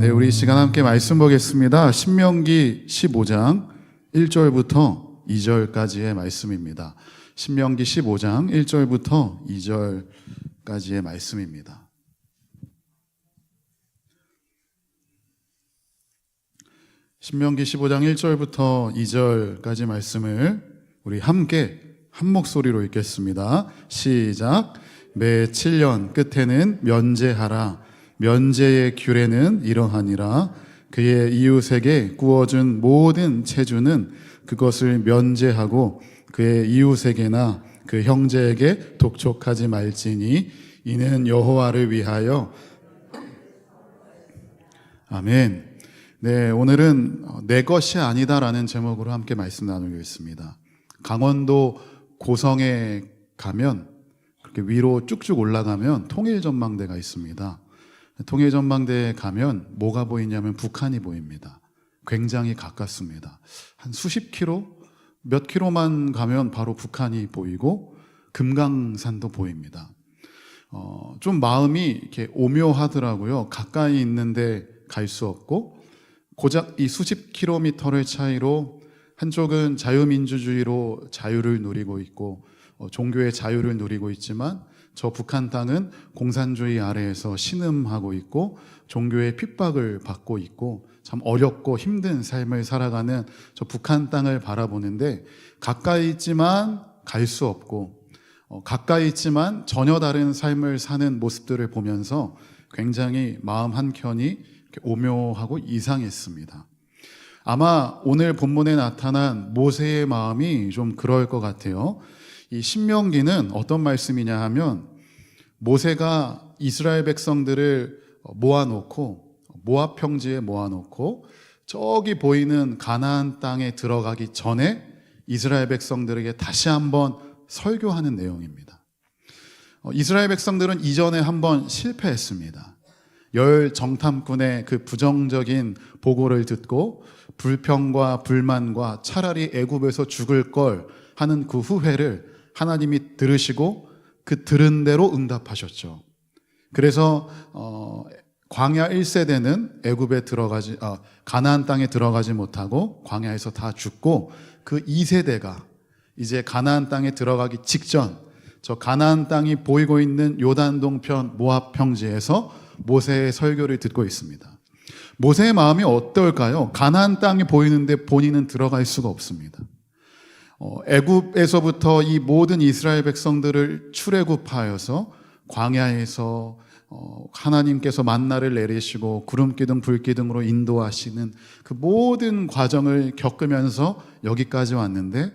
네, 우리 이 시간 함께 말씀 보겠습니다. 신명기 15장 1절부터 2절까지의 말씀입니다. 신명기 15장 1절부터 2절까지의 말씀입니다. 신명기 15장 1절부터 2절까지 말씀을 우리 함께 한 목소리로 읽겠습니다. 시작. 매 7년 끝에는 면제하라. 면제의 규례는 이러하니라. 그의 이웃에게 구워준 모든 체주는 그것을 면제하고 그의 이웃에게나 그 형제에게 독촉하지 말지니 이는 여호와를 위하여. 아멘. 네, 오늘은 내 것이 아니다라는 제목으로 함께 말씀 나누고 있습니다. 강원도 고성에 가면 그렇게 위로 쭉쭉 올라가면 통일전망대가 있습니다. 통일전망대에 가면 뭐가 보이냐면 북한이 보입니다. 굉장히 가깝습니다. 한 수십 킬로, 몇 킬로만 가면 바로 북한이 보이고 금강산도 보입니다. 좀 마음이 이렇게 오묘하더라고요. 가까이 있는데 갈 수 없고 고작 이 수십 킬로미터의 차이로 한쪽은 자유민주주의로 자유를 누리고 있고 종교의 자유를 누리고 있지만 저 북한 땅은 공산주의 아래에서 신음하고 있고 종교의 핍박을 받고 있고 참 어렵고 힘든 삶을 살아가는 저 북한 땅을 바라보는데 가까이 있지만 갈 수 없고 가까이 있지만 전혀 다른 삶을 사는 모습들을 보면서 굉장히 마음 한켠이 오묘하고 이상했습니다. 아마 오늘 본문에 나타난 모세의 마음이 좀 그럴 것 같아요. 이 신명기는 어떤 말씀이냐 하면 모세가 이스라엘 백성들을 모아놓고 모압 평지에 모아놓고 저기 보이는 가나안 땅에 들어가기 전에 이스라엘 백성들에게 다시 한번 설교하는 내용입니다. 이스라엘 백성들은 이전에 한번 실패했습니다. 열 정탐꾼의 그 부정적인 보고를 듣고 불평과 불만과 차라리 애굽에서 죽을 걸 하는 그 후회를 하나님이 들으시고 그 들은 대로 응답하셨죠. 그래서 광야 1세대는 애굽에 가나안 땅에 들어가지 못하고 광야에서 다 죽고 그 2세대가 이제 가나안 땅에 들어가기 직전 저 가나안 땅이 보이고 있는 요단 동편 모압 평지에서 모세의 설교를 듣고 있습니다. 모세의 마음이 어떨까요? 가나안 땅이 보이는데 본인은 들어갈 수가 없습니다. 애굽에서부터 이 모든 이스라엘 백성들을 출애굽하여서 광야에서 하나님께서 만나를 내리시고 구름기둥 불기둥으로 인도하시는 그 모든 과정을 겪으면서 여기까지 왔는데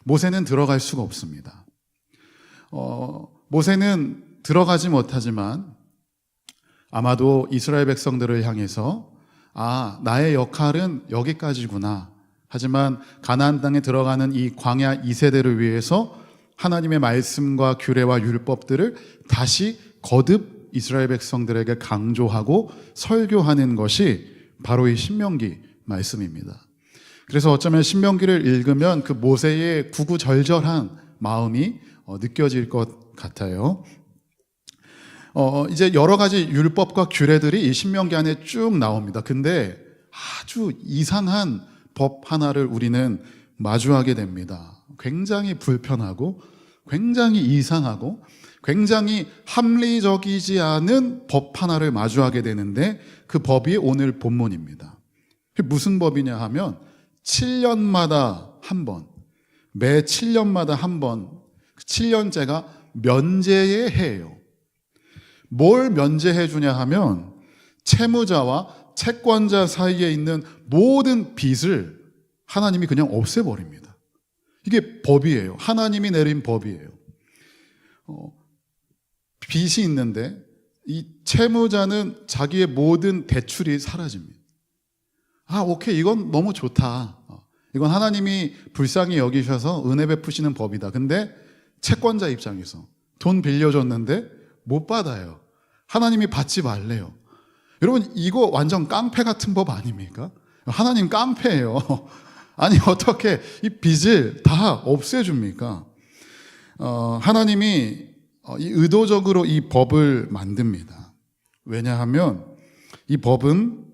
모세는 들어갈 수가 없습니다. 모세는 들어가지 못하지만 아마도 이스라엘 백성들을 향해서 나의 역할은 여기까지구나. 하지만 가나안 땅에 들어가는 이 광야 2세대를 위해서 하나님의 말씀과 규례와 율법들을 다시 거듭 이스라엘 백성들에게 강조하고 설교하는 것이 바로 이 신명기 말씀입니다. 그래서 어쩌면 신명기를 읽으면 그 모세의 구구절절한 마음이 느껴질 것 같아요. 이제 여러 가지 율법과 규례들이 이 신명기 안에 쭉 나옵니다. 근데 아주 이상한 법 하나를 우리는 마주하게 됩니다. 굉장히 불편하고 굉장히 이상하고 굉장히 합리적이지 않은 법 하나를 마주하게 되는데 그 법이 오늘 본문입니다. 무슨 법이냐 하면 7년마다 한 번, 매 7년마다 한 번, 7년째가 면제의 해예요. 뭘 면제해 주냐 하면 채무자와 채권자 사이에 있는 모든 빚을 하나님이 그냥 없애버립니다. 이게 법이에요. 하나님이 내린 법이에요. 빚이 있는데 이 채무자는 자기의 모든 대출이 사라집니다. 오케이, 이건 너무 좋다. 이건 하나님이 불쌍히 여기셔서 은혜 베푸시는 법이다. 근데 채권자 입장에서 돈 빌려줬는데 못 받아요. 하나님이 받지 말래요. 여러분, 이거 완전 깡패 같은 법 아닙니까? 하나님 깡패예요. 아니, 어떻게 이 빚을 다 없애줍니까? 하나님이 의도적으로 이 법을 만듭니다. 왜냐하면 이 법은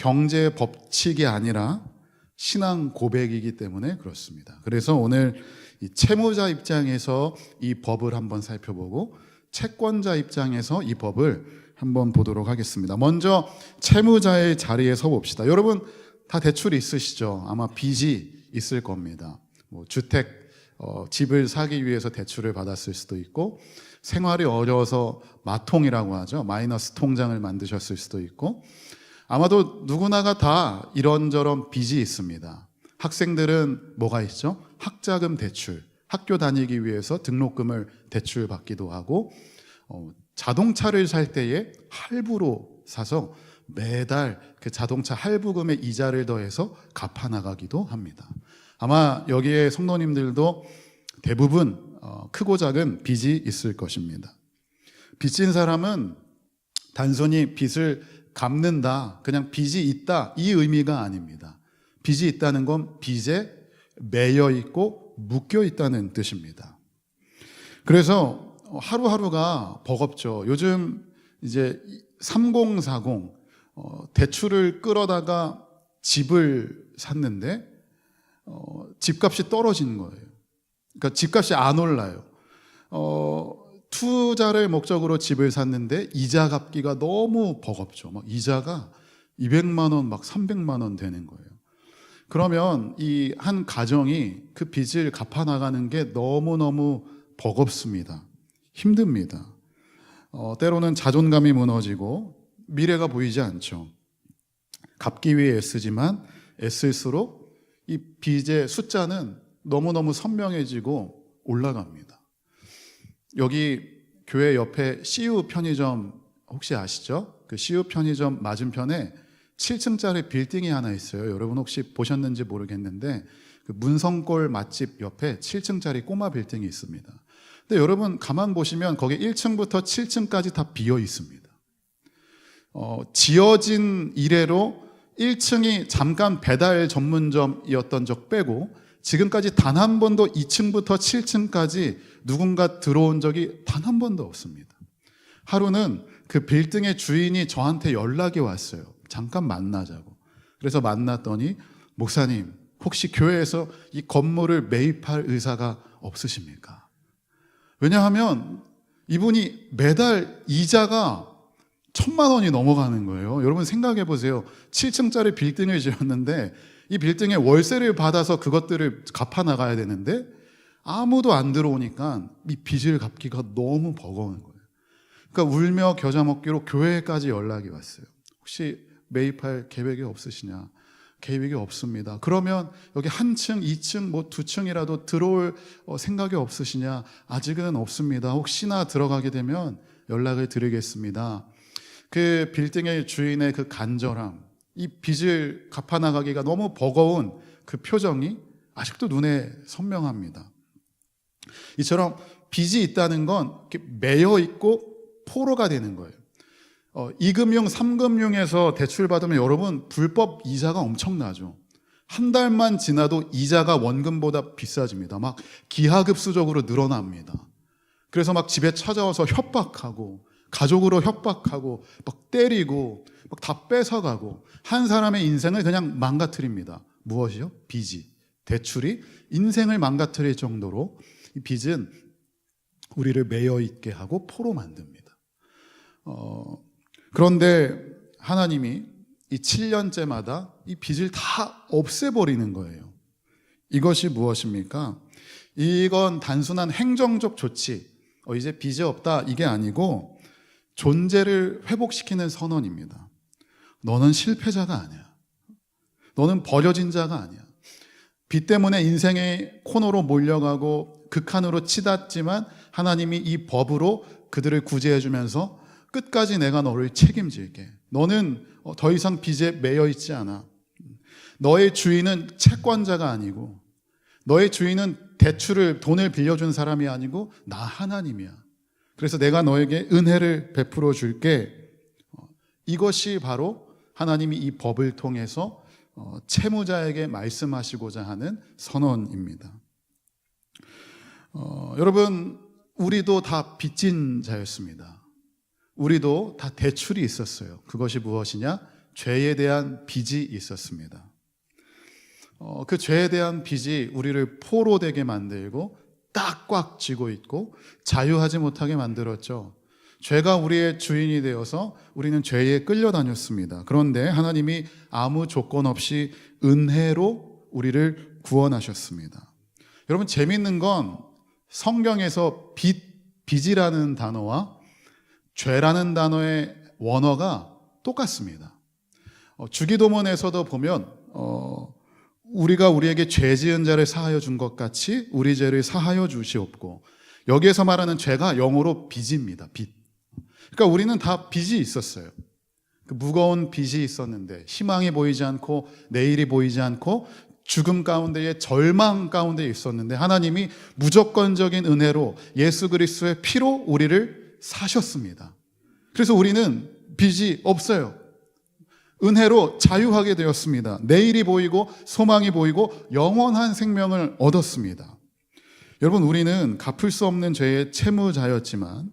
경제 법칙이 아니라 신앙 고백이기 때문에 그렇습니다. 그래서 오늘 이 채무자 입장에서 이 법을 한번 살펴보고 채권자 입장에서 이 법을 한번 보도록 하겠습니다. 먼저 채무자의 자리에 서 봅시다. 여러분 다 대출이 있으시죠? 아마 빚이 있을 겁니다. 뭐 주택, 집을 사기 위해서 대출을 받았을 수도 있고, 생활이 어려워서 마통이라고 하죠. 마이너스 통장을 만드셨을 수도 있고, 아마도 누구나가 다 이런저런 빚이 있습니다. 학생들은 뭐가 있죠? 학자금 대출, 학교 다니기 위해서 등록금을 대출받기도 하고, 자동차를 살 때에 할부로 사서 매달 그 자동차 할부금의 이자를 더해서 갚아 나가기도 합니다. 아마 여기에 성도님들도 대부분 크고 작은 빚이 있을 것입니다. 빚진 사람은 단순히 빚을 갚는다, 그냥 빚이 있다, 이 의미가 아닙니다. 빚이 있다는 건 빚에 매여 있고 묶여 있다는 뜻입니다. 그래서 하루하루가 버겁죠. 요즘 이제 3040 대출을 끌어다가 집을 샀는데 집값이 떨어지는 거예요. 그러니까 집값이 안 올라요. 투자를 목적으로 집을 샀는데 이자 갚기가 너무 버겁죠. 막 이자가 200만 원, 막 300만 원 되는 거예요. 그러면 이 한 가정이 그 빚을 갚아 나가는 게 너무너무 버겁습니다. 힘듭니다. 때로는 자존감이 무너지고 미래가 보이지 않죠. 갚기 위해 애쓰지만 애쓸수록 이 빚의 숫자는 너무너무 선명해지고 올라갑니다. 여기 교회 옆에 CU 편의점 혹시 아시죠? 그 CU 편의점 맞은편에 7층짜리 빌딩이 하나 있어요. 여러분 혹시 보셨는지 모르겠는데 그 문성골 맛집 옆에 7층짜리 꼬마 빌딩이 있습니다. 근데 여러분 가만 보시면 거기 1층부터 7층까지 다 비어 있습니다. 지어진 이래로 1층이 잠깐 배달 전문점이었던 적 빼고 지금까지 단 한 번도 2층부터 7층까지 누군가 들어온 적이 단 한 번도 없습니다. 하루는 그 빌딩의 주인이 저한테 연락이 왔어요. 잠깐 만나자고. 그래서 만났더니 목사님, 혹시 교회에서 이 건물을 매입할 의사가 없으십니까? 왜냐하면 이분이 매달 이자가 1,000만 원이 넘어가는 거예요. 여러분 생각해 보세요. 7층짜리 빌딩을 지었는데 이 빌딩에 월세를 받아서 그것들을 갚아 나가야 되는데 아무도 안 들어오니까 이 빚을 갚기가 너무 버거운 거예요. 그러니까 울며 겨자 먹기로 교회까지 연락이 왔어요. 혹시 매입할 계획이 없으시냐? 계획이 없습니다. 그러면 여기 한 층, 2층, 뭐 2층이라도 들어올 생각이 없으시냐? 아직은 없습니다. 혹시나 들어가게 되면 연락을 드리겠습니다. 그 빌딩의 주인의 그 간절함, 이 빚을 갚아 나가기가 너무 버거운 그 표정이 아직도 눈에 선명합니다. 이처럼 빚이 있다는 건 이렇게 매여 있고 포로가 되는 거예요. 2금융, 3금융에서 대출 받으면 여러분 불법 이자가 엄청나죠. 한 달만 지나도 이자가 원금보다 비싸집니다. 막 기하급수적으로 늘어납니다. 그래서 막 집에 찾아와서 협박하고 가족으로 협박하고 막 때리고 막 다 뺏어가고 한 사람의 인생을 그냥 망가뜨립니다. 무엇이요? 빚이. 대출이 인생을 망가뜨릴 정도로 이 빚은 우리를 매여 있게 하고 포로 만듭니다. 그런데 하나님이 이 7년째마다 이 빚을 다 없애버리는 거예요. 이것이 무엇입니까? 이건 단순한 행정적 조치, 이제 빚이 없다 이게 아니고 존재를 회복시키는 선언입니다. 너는 실패자가 아니야. 너는 버려진 자가 아니야. 빚 때문에 인생의 코너로 몰려가고 극한으로 치닫지만 하나님이 이 법으로 그들을 구제해 주면서 끝까지 내가 너를 책임질게. 너는 더 이상 빚에 매여 있지 않아. 너의 주인은 채권자가 아니고 너의 주인은 돈을 빌려준 사람이 아니고 나 하나님이야. 그래서 내가 너에게 은혜를 베풀어 줄게. 이것이 바로 하나님이 이 법을 통해서 채무자에게 말씀하시고자 하는 선언입니다. 여러분, 우리도 다 빚진 자였습니다. 우리도 다 대출이 있었어요. 그것이 무엇이냐? 죄에 대한 빚이 있었습니다. 그 죄에 대한 빚이 우리를 포로되게 만들고 딱 꽉 쥐고 있고 자유하지 못하게 만들었죠. 죄가 우리의 주인이 되어서 우리는 죄에 끌려다녔습니다. 그런데 하나님이 아무 조건 없이 은혜로 우리를 구원하셨습니다. 여러분, 재밌는 건 성경에서 빚이라는 단어와 죄라는 단어의 원어가 똑같습니다. 주기도문에서도 보면 우리가 우리에게 죄 지은 자를 사하여 준 것 같이 우리 죄를 사하여 주시옵고, 여기에서 말하는 죄가 영어로 빚입니다. 빚. 그러니까 우리는 다 빚이 있었어요. 그 무거운 빚이 있었는데 희망이 보이지 않고 내일이 보이지 않고 죽음 가운데에 절망 가운데 있었는데 하나님이 무조건적인 은혜로 예수 그리스도의 피로 우리를 사셨습니다. 그래서 우리는 빚이 없어요. 은혜로 자유하게 되었습니다. 내일이 보이고 소망이 보이고 영원한 생명을 얻었습니다. 여러분, 우리는 갚을 수 없는 죄의 채무자였지만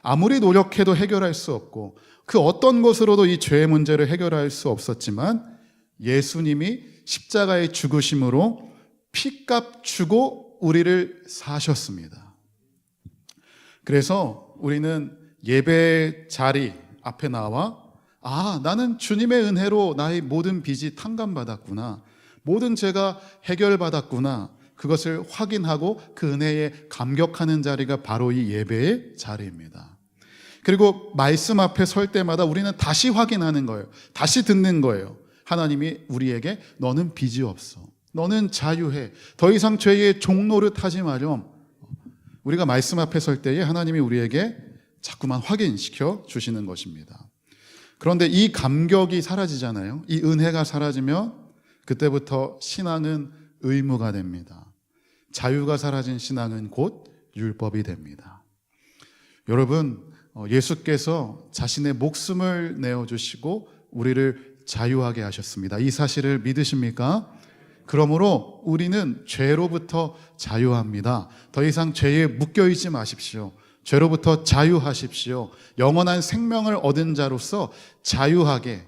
아무리 노력해도 해결할 수 없고 그 어떤 것으로도 이 죄의 문제를 해결할 수 없었지만 예수님이 십자가의 죽으심으로 피값 주고 우리를 사셨습니다. 그래서 우리는 예배 자리 앞에 나와 나는 주님의 은혜로 나의 모든 빚이 탕감받았구나, 모든 죄가 해결받았구나, 그것을 확인하고 그 은혜에 감격하는 자리가 바로 이 예배의 자리입니다. 그리고 말씀 앞에 설 때마다 우리는 다시 확인하는 거예요. 다시 듣는 거예요. 하나님이 우리에게 너는 빚이 없어, 너는 자유해, 더 이상 죄의 종노릇 하지 마렴. 우리가 말씀 앞에 설 때에 하나님이 우리에게 자꾸만 확인시켜 주시는 것입니다. 그런데 이 감격이 사라지잖아요. 이 은혜가 사라지면 그때부터 신앙은 의무가 됩니다. 자유가 사라진 신앙은 곧 율법이 됩니다. 여러분, 예수께서 자신의 목숨을 내어주시고 우리를 자유하게 하셨습니다. 이 사실을 믿으십니까? 그러므로 우리는 죄로부터 자유합니다. 더 이상 죄에 묶여있지 마십시오. 죄로부터 자유하십시오. 영원한 생명을 얻은 자로서 자유하게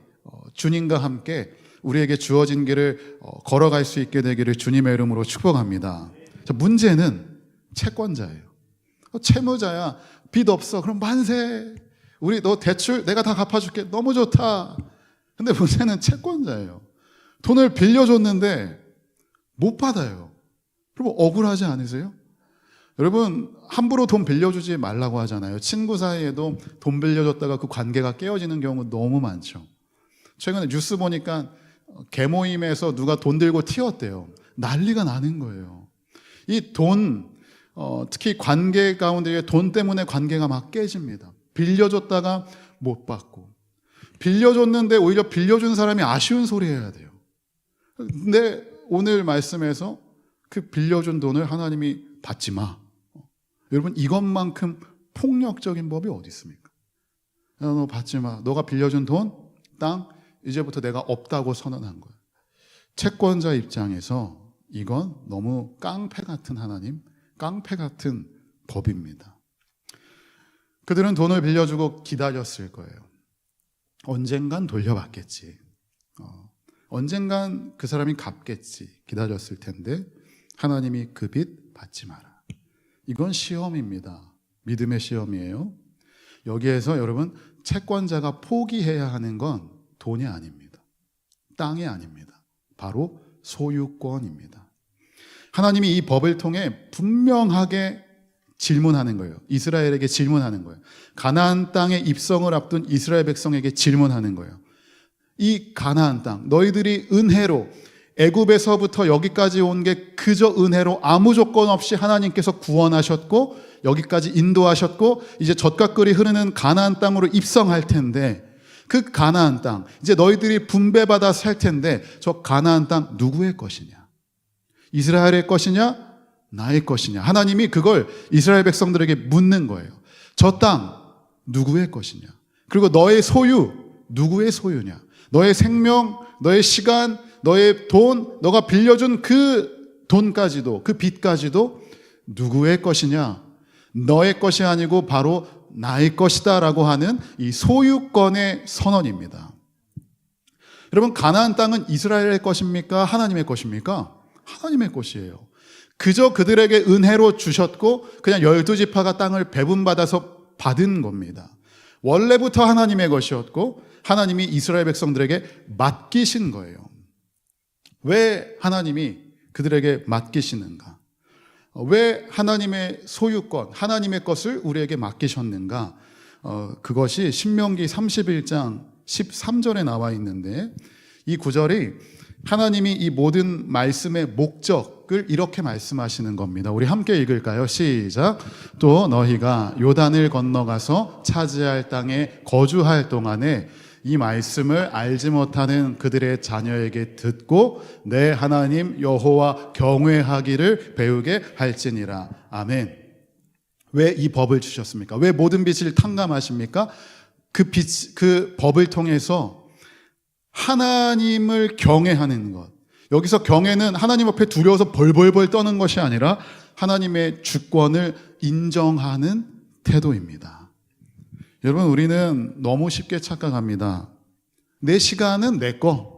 주님과 함께 우리에게 주어진 길을 걸어갈 수 있게 되기를 주님의 이름으로 축복합니다. 문제는 채권자예요. 채무자야. 빚 없어. 그럼 만세. 우리 너 대출 내가 다 갚아줄게. 너무 좋다. 근데 문제는 채권자예요. 돈을 빌려줬는데 못 받아요. 그럼 억울하지 않으세요? 여러분, 함부로 돈 빌려주지 말라고 하잖아요. 친구 사이에도 돈 빌려줬다가 그 관계가 깨어지는 경우 너무 많죠. 최근에 뉴스 보니까 개모임에서 누가 돈 들고 튀었대요. 난리가 나는 거예요. 이 돈, 특히 관계 가운데 돈 때문에 관계가 막 깨집니다. 빌려줬다가 못 받고, 빌려줬는데 오히려 빌려준 사람이 아쉬운 소리 해야 돼요. 근데 오늘 말씀에서 그 빌려준 돈을 하나님이 받지 마. 여러분, 이것만큼 폭력적인 법이 어디 있습니까? 너 받지 마. 너가 빌려준 돈, 땅, 이제부터 내가 없다고 선언한 거예요. 채권자 입장에서 이건 너무 깡패 같은 하나님, 깡패 같은 법입니다. 그들은 돈을 빌려주고 기다렸을 거예요. 언젠간 돌려받겠지. 언젠간 그 사람이 갚겠지. 기다렸을 텐데 하나님이 그 빚 받지 마라. 이건 시험입니다. 믿음의 시험이에요. 여기에서 여러분, 채권자가 포기해야 하는 건 돈이 아닙니다. 땅이 아닙니다. 바로 소유권입니다. 하나님이 이 법을 통해 분명하게 질문하는 거예요. 이스라엘에게 질문하는 거예요. 가나안 땅에 입성을 앞둔 이스라엘 백성에게 질문하는 거예요. 이 가나안 땅, 너희들이 은혜로 애굽에서부터 여기까지 온 게 그저 은혜로 아무 조건 없이 하나님께서 구원하셨고 여기까지 인도하셨고 이제 젖과 꿀이 흐르는 가나안 땅으로 입성할 텐데, 그 가나안 땅, 이제 너희들이 분배받아 살 텐데 저 가나안 땅 누구의 것이냐? 이스라엘의 것이냐? 나의 것이냐? 하나님이 그걸 이스라엘 백성들에게 묻는 거예요. 저 땅 누구의 것이냐? 그리고 너의 소유 누구의 소유냐? 너의 생명, 너의 시간, 너의 돈, 너가 빌려준 그 돈까지도, 그 빚까지도 누구의 것이냐? 너의 것이 아니고 바로 나의 것이다 라고 하는 이 소유권의 선언입니다. 여러분, 가나안 땅은 이스라엘의 것입니까? 하나님의 것입니까? 하나님의 것이에요. 그저 그들에게 은혜로 주셨고 그냥 12지파가 땅을 배분받아서 받은 겁니다. 원래부터 하나님의 것이었고 하나님이 이스라엘 백성들에게 맡기신 거예요. 왜 하나님이 그들에게 맡기시는가? 왜 하나님의 소유권, 하나님의 것을 우리에게 맡기셨는가? 그것이 신명기 31장 13절에 나와 있는데, 이 구절이 하나님이 이 모든 말씀의 목적을 이렇게 말씀하시는 겁니다. 우리 함께 읽을까요? 시작. 또 너희가 요단을 건너가서 차지할 땅에 거주할 동안에 이 말씀을 알지 못하는 그들의 자녀에게 듣고 내 하나님 여호와 경외하기를 배우게 할지니라. 아멘. 왜 이 법을 주셨습니까? 왜 모든 빛을 탕감하십니까? 그 법을 통해서 하나님을 경외하는 것. 여기서 경외는 하나님 앞에 두려워서 벌벌벌 떠는 것이 아니라 하나님의 주권을 인정하는 태도입니다. 여러분, 우리는 너무 쉽게 착각합니다. 내 시간은 내 거,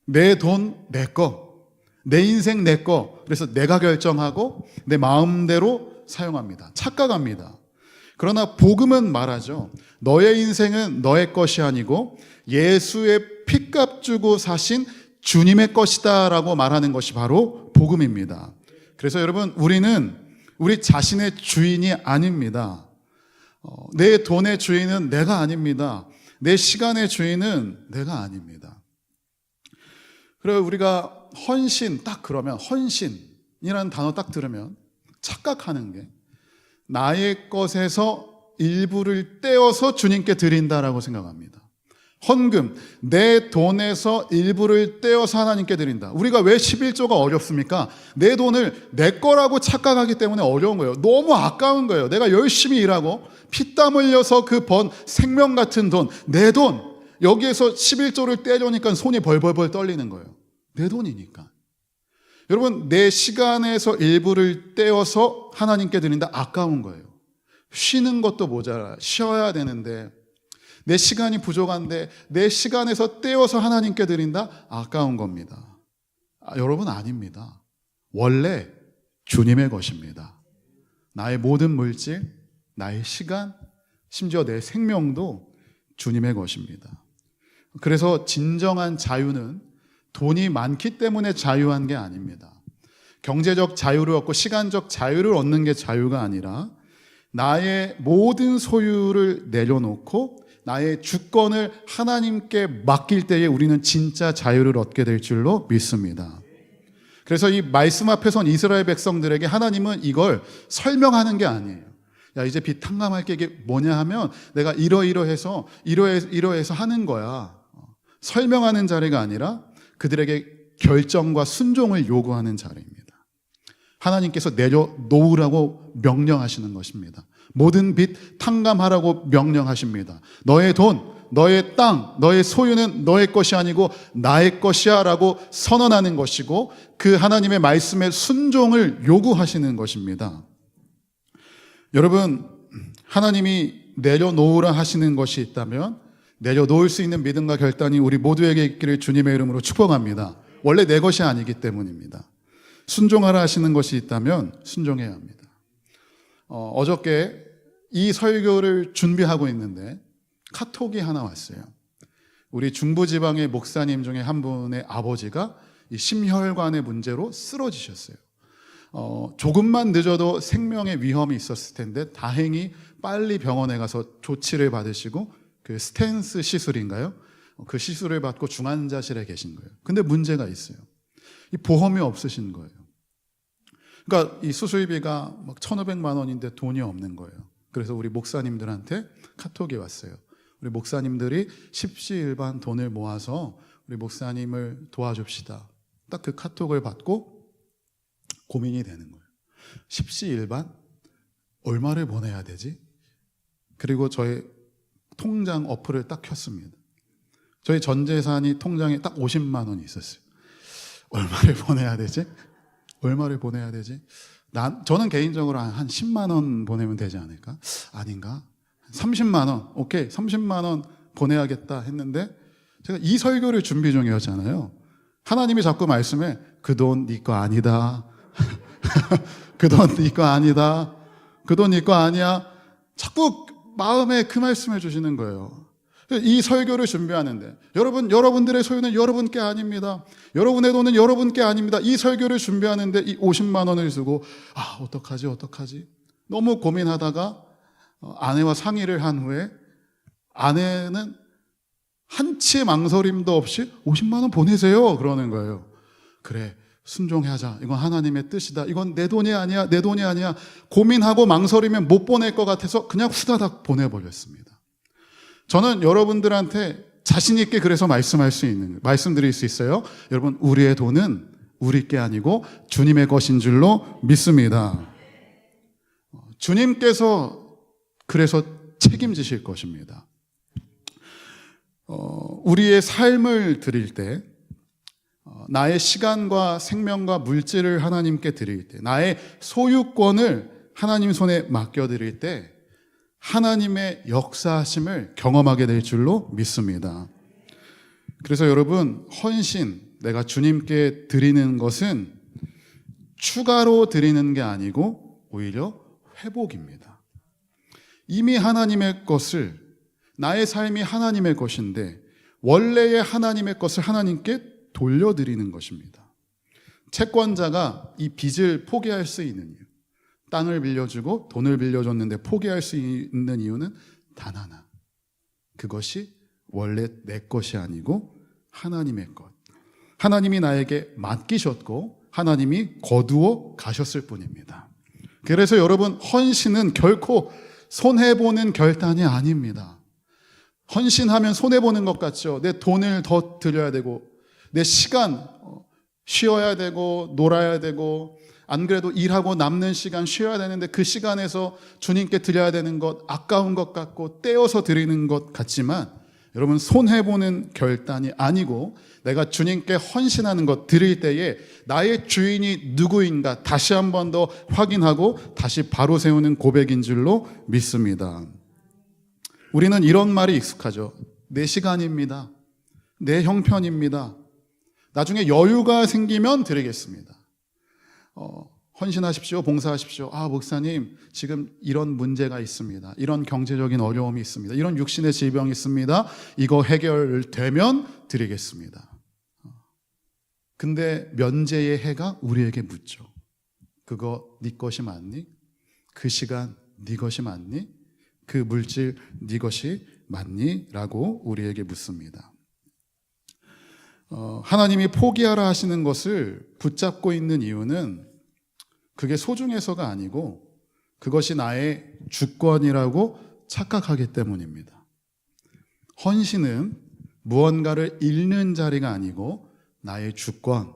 내 돈 내 거, 내 인생 내 거. 그래서 내가 결정하고 내 마음대로 사용합니다. 착각합니다. 그러나 복음은 말하죠. 너의 인생은 너의 것이 아니고 예수의 핏값 주고 사신 주님의 것이다 라고 말하는 것이 바로 복음입니다. 그래서 여러분, 우리는 우리 자신의 주인이 아닙니다. 내 돈의 주인은 내가 아닙니다. 내 시간의 주인은 내가 아닙니다. 그래서 우리가 헌신 딱 그러면, 헌신이라는 단어 딱 들으면 착각하는 게 나의 것에서 일부를 떼어서 주님께 드린다라고 생각합니다. 헌금, 내 돈에서 일부를 떼어서 하나님께 드린다. 우리가 왜 11조가 어렵습니까? 내 돈을 내 거라고 착각하기 때문에 어려운 거예요. 너무 아까운 거예요. 내가 열심히 일하고 피땀 흘려서 그 번 생명 같은 돈, 내 돈, 여기에서 11조를 떼려니까 손이 벌벌벌 떨리는 거예요. 내 돈이니까. 여러분, 내 시간에서 일부를 떼어서 하나님께 드린다. 아까운 거예요. 쉬는 것도 모자라. 쉬어야 되는데 내 시간이 부족한데 내 시간에서 떼어서 하나님께 드린다? 아까운 겁니다. 여러분, 아닙니다. 원래 주님의 것입니다. 나의 모든 물질, 나의 시간, 심지어 내 생명도 주님의 것입니다. 그래서 진정한 자유는 돈이 많기 때문에 자유한 게 아닙니다. 경제적 자유를 얻고 시간적 자유를 얻는 게 자유가 아니라 나의 모든 소유를 내려놓고 나의 주권을 하나님께 맡길 때에 우리는 진짜 자유를 얻게 될 줄로 믿습니다. 그래서 이 말씀 앞에 선 이스라엘 백성들에게 하나님은 이걸 설명하는 게 아니에요. 야, 이제 빚 탕감할 게 이게 뭐냐 하면 내가 이러해서 하는 거야. 설명하는 자리가 아니라 그들에게 결정과 순종을 요구하는 자리입니다. 하나님께서 내려놓으라고 명령하시는 것입니다. 모든 빚 탕감하라고 명령하십니다. 너의 돈, 너의 땅, 너의 소유는 너의 것이 아니고 나의 것이야 라고 선언하는 것이고 그 하나님의 말씀에 순종을 요구하시는 것입니다. 여러분, 하나님이 내려놓으라 하시는 것이 있다면 내려놓을 수 있는 믿음과 결단이 우리 모두에게 있기를 주님의 이름으로 축복합니다. 원래 내 것이 아니기 때문입니다. 순종하라 하시는 것이 있다면 순종해야 합니다. 어저께 이 설교를 준비하고 있는데 카톡이 하나 왔어요. 우리 중부지방의 목사님 중에 한 분의 아버지가 이 심혈관의 문제로 쓰러지셨어요. 조금만 늦어도 생명의 위험이 있었을 텐데 다행히 빨리 병원에 가서 조치를 받으시고 그 스탠스 시술인가요? 그 시술을 받고 중환자실에 계신 거예요. 근데 문제가 있어요. 이 보험이 없으신 거예요. 그러니까 이 수술비가 막 1,500만 원인데 돈이 없는 거예요. 그래서 우리 목사님들한테 카톡이 왔어요. 우리 목사님들이 십시일반 돈을 모아서 우리 목사님을 도와줍시다. 딱 그 카톡을 받고 고민이 되는 거예요. 십시일반? 얼마를 보내야 되지? 그리고 저의 통장 어플을 딱 켰습니다. 저희 전 재산이 통장에 딱 50만 원이 있었어요. 얼마를 보내야 되지? 저는 개인적으로 한 10만 원 보내면 되지 않을까? 아닌가? 30만 원. 오케이, 30만 원 보내야겠다 했는데 제가 이 설교를 준비 중이었잖아요. 하나님이 자꾸 말씀해, 그 돈 네 거 아니다. 그 돈 네 거 아니다. 그 돈 네 거 아니야. 자꾸 마음에 그 말씀해 주시는 거예요. 이 설교를 준비하는데 여러분들의 소유는 여러분께 아닙니다. 여러분의 돈은 여러분께 아닙니다. 이 설교를 준비하는데 이 50만 원을 쓰고 어떡하지? 너무 고민하다가 아내와 상의를 한 후에 아내는 한치의 망설임도 없이 50만 원 보내세요 그러는 거예요. 그래, 순종하자. 이건 하나님의 뜻이다. 이건 내 돈이 아니야. 고민하고 망설이면 못 보낼 것 같아서 그냥 후다닥 보내버렸습니다. 저는 여러분들한테 자신 있게 그래서 말씀드릴 수 있어요. 여러분, 우리의 돈은 우리 게 아니고 주님의 것인 줄로 믿습니다. 주님께서 그래서 책임지실 것입니다. 우리의 삶을 드릴 때, 나의 시간과 생명과 물질을 하나님께 드릴 때, 나의 소유권을 하나님 손에 맡겨드릴 때 하나님의 역사하심을 경험하게 될 줄로 믿습니다. 그래서 여러분, 헌신, 내가 주님께 드리는 것은 추가로 드리는 게 아니고 오히려 회복입니다. 이미 하나님의 것을, 나의 삶이 하나님의 것인데 원래의 하나님의 것을 하나님께 돌려드리는 것입니다. 채권자가 이 빚을 포기할 수 있는 이유, 땅을 빌려주고 돈을 빌려줬는데 포기할 수 있는 이유는 단 하나, 그것이 원래 내 것이 아니고 하나님의 것, 하나님이 나에게 맡기셨고 하나님이 거두어 가셨을 뿐입니다. 그래서 여러분, 헌신은 결코 손해보는 결단이 아닙니다. 헌신하면 손해보는 것 같죠. 내 돈을 더 드려야 되고, 내 시간 쉬어야 되고, 놀아야 되고, 안 그래도 일하고 남는 시간 쉬어야 되는데 그 시간에서 주님께 드려야 되는 것 아까운 것 같고 떼어서 드리는 것 같지만, 여러분, 손해보는 결단이 아니고 내가 주님께 헌신하는 것 드릴 때에 나의 주인이 누구인가 다시 한 번 더 확인하고 다시 바로 세우는 고백인 줄로 믿습니다. 우리는 이런 말이 익숙하죠. 내 시간입니다. 내 형편입니다. 나중에 여유가 생기면 드리겠습니다. 헌신하십시오. 봉사하십시오. 목사님, 지금 이런 문제가 있습니다. 이런 경제적인 어려움이 있습니다. 이런 육신의 질병이 있습니다. 이거 해결되면 드리겠습니다. 근데 면제의 해가 우리에게 묻죠. 그거 네 것이 맞니? 그 시간 네 것이 맞니? 그 물질 네 것이 맞니? 라고 우리에게 묻습니다. 하나님이 포기하라 하시는 것을 붙잡고 있는 이유는 그게 소중해서가 아니고 그것이 나의 주권이라고 착각하기 때문입니다. 헌신은 무언가를 잃는 자리가 아니고 나의 주권,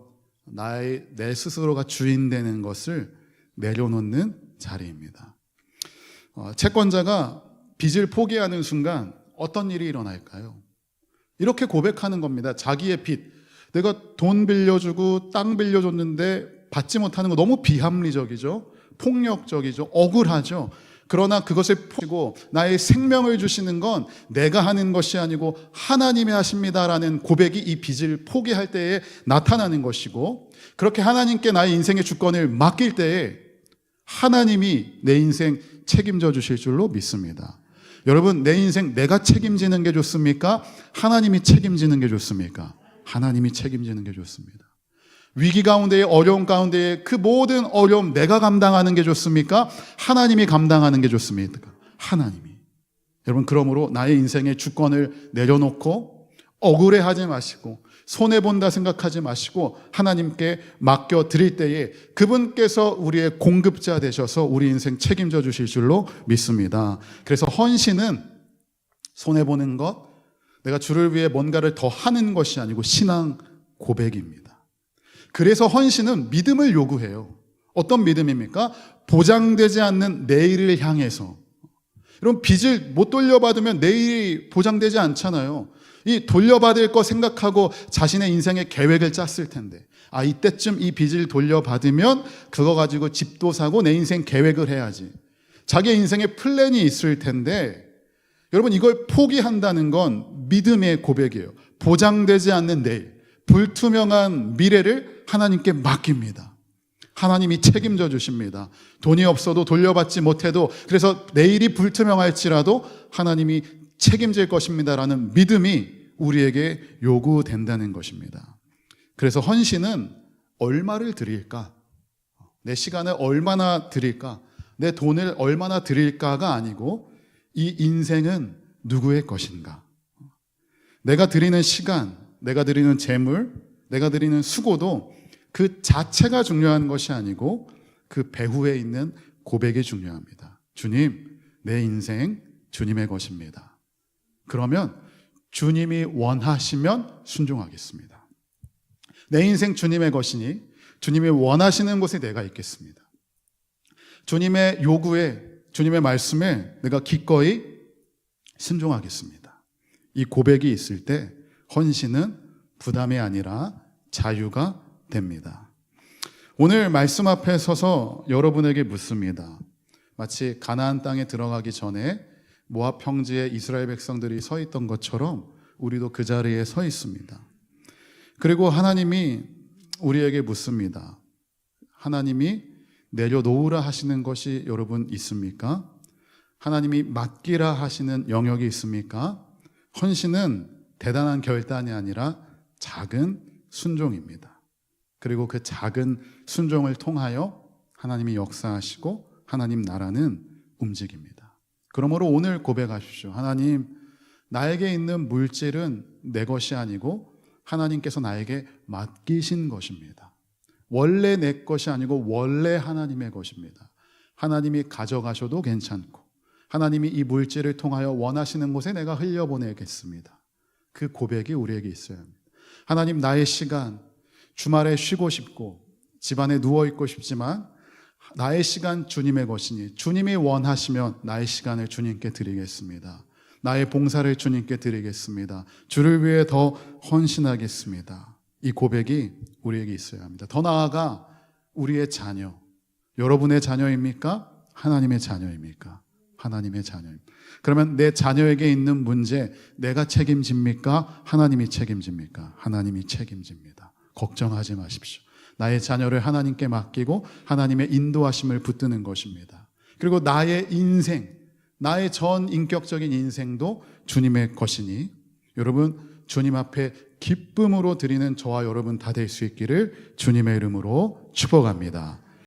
내 스스로가 주인 되는 것을 내려놓는 자리입니다. 채권자가 빚을 포기하는 순간 어떤 일이 일어날까요? 이렇게 고백하는 겁니다. 자기의 빚, 내가 돈 빌려주고 땅 빌려줬는데 받지 못하는 거 너무 비합리적이죠. 폭력적이죠. 억울하죠. 그러나 그것을 포기하고 나의 생명을 주시는 건 내가 하는 것이 아니고 하나님이 하십니다라는 고백이 이 빚을 포기할 때에 나타나는 것이고, 그렇게 하나님께 나의 인생의 주권을 맡길 때에 하나님이 내 인생 책임져 주실 줄로 믿습니다. 여러분, 내 인생 내가 책임지는 게 좋습니까? 하나님이 책임지는 게 좋습니까? 하나님이 책임지는 게 좋습니다. 위기 가운데에, 어려움 가운데에 그 모든 어려움 내가 감당하는 게 좋습니까? 하나님이 감당하는 게 좋습니까? 하나님이. 여러분, 그러므로 나의 인생의 주권을 내려놓고 억울해하지 마시고 손해본다 생각하지 마시고 하나님께 맡겨드릴 때에 그분께서 우리의 공급자 되셔서 우리 인생 책임져 주실 줄로 믿습니다. 그래서 헌신은 손해보는 것, 내가 주를 위해 뭔가를 더 하는 것이 아니고 신앙 고백입니다. 그래서 헌신은 믿음을 요구해요. 어떤 믿음입니까? 보장되지 않는 내일을 향해서. 여러분, 빚을 못 돌려받으면 내일이 보장되지 않잖아요. 이 돌려받을 거 생각하고 자신의 인생의 계획을 짰을 텐데, 이때쯤 이 빚을 돌려받으면 그거 가지고 집도 사고 내 인생 계획을 해야지. 자기의 인생의 플랜이 있을 텐데, 여러분, 이걸 포기한다는 건 믿음의 고백이에요. 보장되지 않는 내일, 불투명한 미래를 하나님께 맡깁니다. 하나님이 책임져 주십니다. 돈이 없어도 돌려받지 못해도, 그래서 내일이 불투명할지라도 하나님이 책임질 것입니다라는 믿음이 우리에게 요구된다는 것입니다. 그래서 헌신은 얼마를 드릴까? 내 시간을 얼마나 드릴까? 내 돈을 얼마나 드릴까가 아니고 이 인생은 누구의 것인가? 내가 드리는 시간, 내가 드리는 재물, 내가 드리는 수고도 그 자체가 중요한 것이 아니고 그 배후에 있는 고백이 중요합니다. 주님, 내 인생 주님의 것입니다. 그러면 주님이 원하시면 순종하겠습니다. 내 인생 주님의 것이니 주님이 원하시는 곳에 내가 있겠습니다. 주님의 요구에, 주님의 말씀에 내가 기꺼이 순종하겠습니다. 이 고백이 있을 때 헌신은 부담이 아니라 자유가 됩니다. 오늘 말씀 앞에 서서 여러분에게 묻습니다. 마치 가나안 땅에 들어가기 전에 모압 평지에 이스라엘 백성들이 서 있던 것처럼 우리도 그 자리에 서 있습니다. 그리고 하나님이 우리에게 묻습니다. 하나님이 내려놓으라 하시는 것이 여러분 있습니까? 하나님이 맡기라 하시는 영역이 있습니까? 헌신은 대단한 결단이 아니라 작은 순종입니다. 그리고 그 작은 순종을 통하여 하나님이 역사하시고 하나님 나라는 움직입니다. 그러므로 오늘 고백하십시오. 하나님, 나에게 있는 물질은 내 것이 아니고 하나님께서 나에게 맡기신 것입니다. 원래 내 것이 아니고 원래 하나님의 것입니다. 하나님이 가져가셔도 괜찮고 하나님이 이 물질을 통하여 원하시는 곳에 내가 흘려보내겠습니다. 그 고백이 우리에게 있어야 합니다. 하나님, 나의 시간, 주말에 쉬고 싶고 집안에 누워있고 싶지만 나의 시간 주님의 것이니 주님이 원하시면 나의 시간을 주님께 드리겠습니다. 나의 봉사를 주님께 드리겠습니다. 주를 위해 더 헌신하겠습니다. 이 고백이 우리에게 있어야 합니다. 더 나아가 우리의 자녀, 여러분의 자녀입니까? 하나님의 자녀입니까? 하나님의 자녀입니다. 그러면 내 자녀에게 있는 문제 내가 책임집니까? 하나님이 책임집니까? 하나님이 책임집니다. 걱정하지 마십시오. 나의 자녀를 하나님께 맡기고 하나님의 인도하심을 붙드는 것입니다. 그리고 나의 인생, 나의 전 인격적인 인생도 주님의 것이니 여러분, 주님 앞에 기쁨으로 드리는 저와 여러분 다 될 수 있기를 주님의 이름으로 축복합니다.